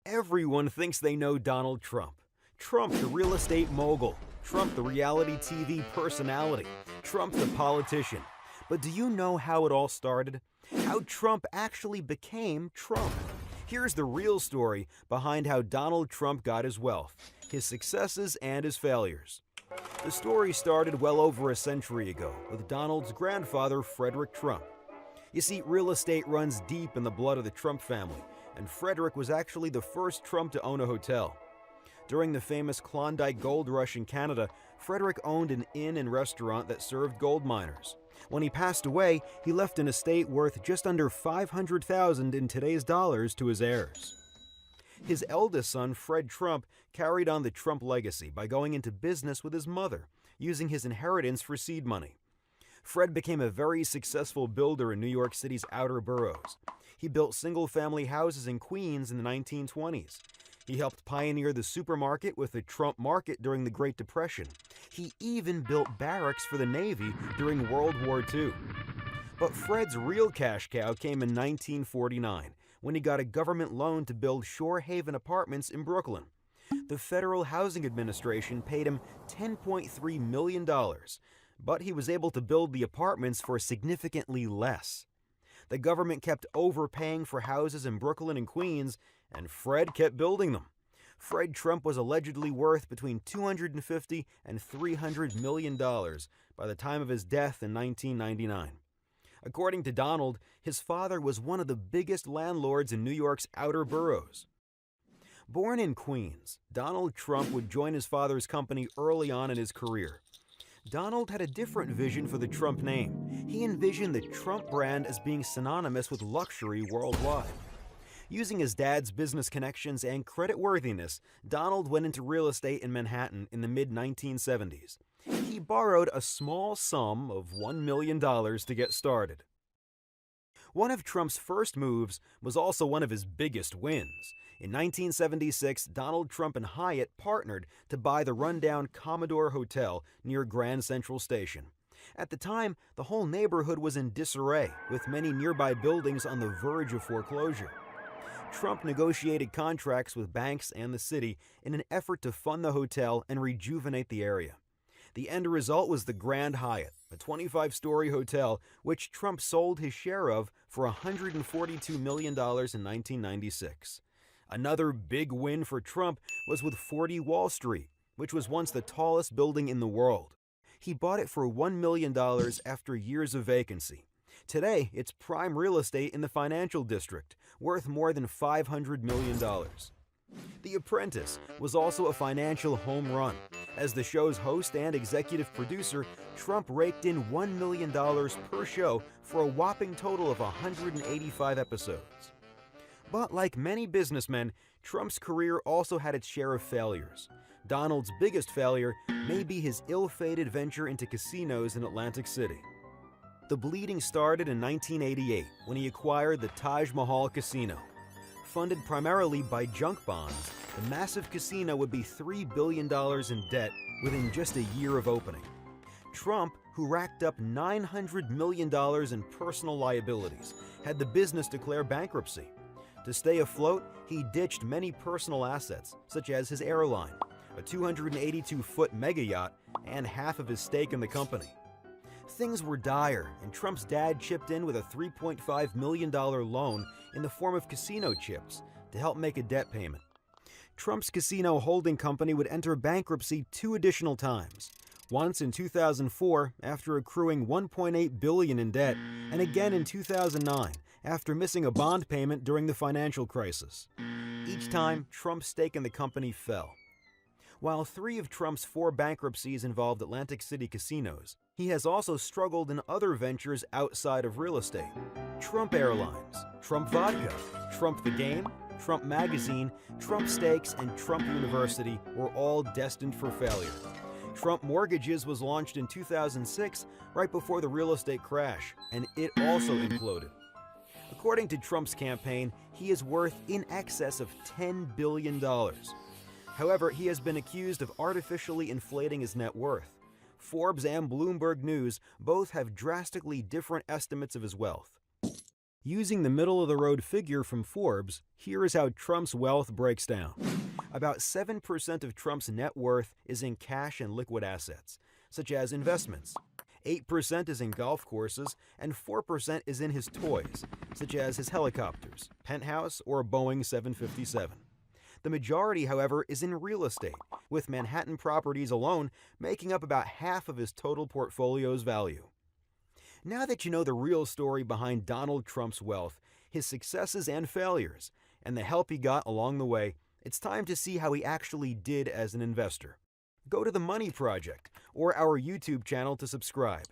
Everyone thinks they know Donald Trump. Trump, the real estate mogul. Trump, the reality TV personality. Trump, the politician. But do you know how it all started? How Trump actually became Trump? Here's the real story behind how Donald Trump got his wealth, his successes, and his failures. The story started well over a century ago with Donald's grandfather, Frederick Trump. You see, real estate runs deep in the blood of the Trump family, and Frederick was actually the first Trump to own a hotel. During the famous Klondike Gold Rush in Canada, Frederick owned an inn and restaurant that served gold miners. When he passed away, he left an estate worth just under $500,000 in today's dollars to his heirs. His eldest son, Fred Trump, carried on the Trump legacy by going into business with his mother, using his inheritance for seed money. Fred became a very successful builder in New York City's outer boroughs. He built single-family houses in Queens in the 1920s. He helped pioneer the supermarket with the Trump Market during the Great Depression. He even built barracks for the Navy during World War II. But Fred's real cash cow came in 1949, when he got a government loan to build Shore Haven Apartments in Brooklyn. The Federal Housing Administration paid him $10.3 million, but he was able to build the apartments for significantly less. The government kept overpaying for houses in Brooklyn and Queens, and Fred kept building them. Fred Trump was allegedly worth between $250 and $300 million by the time of his death in 1999. According to Donald, his father was one of the biggest landlords in New York's outer boroughs. Born in Queens, Donald Trump would join his father's company early on in his career. Donald had a different vision for the Trump name. He envisioned the Trump brand as being synonymous with luxury worldwide. Using his dad's business connections and creditworthiness, Donald went into real estate in Manhattan in the mid-1970s. He borrowed a small sum of $1 million to get started. One of Trump's first moves was also one of his biggest wins. In 1976, Donald Trump and Hyatt partnered to buy the rundown Commodore Hotel near Grand Central Station. At the time, the whole neighborhood was in disarray, with many nearby buildings on the verge of foreclosure. Trump negotiated contracts with banks and the city in an effort to fund the hotel and rejuvenate the area. The end result was the Grand Hyatt, a 25-story hotel which Trump sold his share of for $142 million in 1996. Another big win for Trump was with 40 Wall Street, which was once the tallest building in the world. He bought it for $1 million after years of vacancy. Today, it's prime real estate in the financial district, worth more than $500 million. The Apprentice was also a financial home run. As the show's host and executive producer, Trump raked in $1 million per show for a whopping total of 185 episodes. But like many businessmen, Trump's career also had its share of failures. Donald's biggest failure may be his ill-fated venture into casinos in Atlantic City. The bleeding started in 1988 when he acquired the Taj Mahal Casino. Funded primarily by junk bonds, the massive casino would be $3 billion in debt within just a year of opening. Trump, who racked up $900 million in personal liabilities, had the business declare bankruptcy. To stay afloat, he ditched many personal assets, such as his airline, a 282-foot mega yacht, and half of his stake in the company. Things were dire, and Trump's dad chipped in with a $3.5 million loan in the form of casino chips to help make a debt payment. Trump's casino holding company would enter bankruptcy 2 additional times, once in 2004 after accruing $1.8 billion in debt, and again in 2009 after missing a bond payment during the financial crisis. Each time, Trump's stake in the company fell. While 3 of Trump's 4 bankruptcies involved Atlantic City casinos, he has also struggled in other ventures outside of real estate. Trump Airlines, Trump Vodka, Trump the Game, Trump Magazine, Trump Steaks, and Trump University were all destined for failure. Trump Mortgages was launched in 2006, right before the real estate crash, and it also imploded. According to Trump's campaign, he is worth in excess of $10 billion. However, he has been accused of artificially inflating his net worth. Forbes and Bloomberg News both have drastically different estimates of his wealth. Using the middle-of-the-road figure from Forbes, here is how Trump's wealth breaks down. About 7% of Trump's net worth is in cash and liquid assets, such as investments. 8% is in golf courses, and 4% is in his toys, such as his helicopters, penthouse, or Boeing 757. The majority, however, is in real estate, with Manhattan properties alone making up about half of his total portfolio's value. Now that you know the real story behind Donald Trump's wealth, his successes and failures, and the help he got along the way, it's time to see how he actually did as an investor. Go to The Money Project or our YouTube channel to subscribe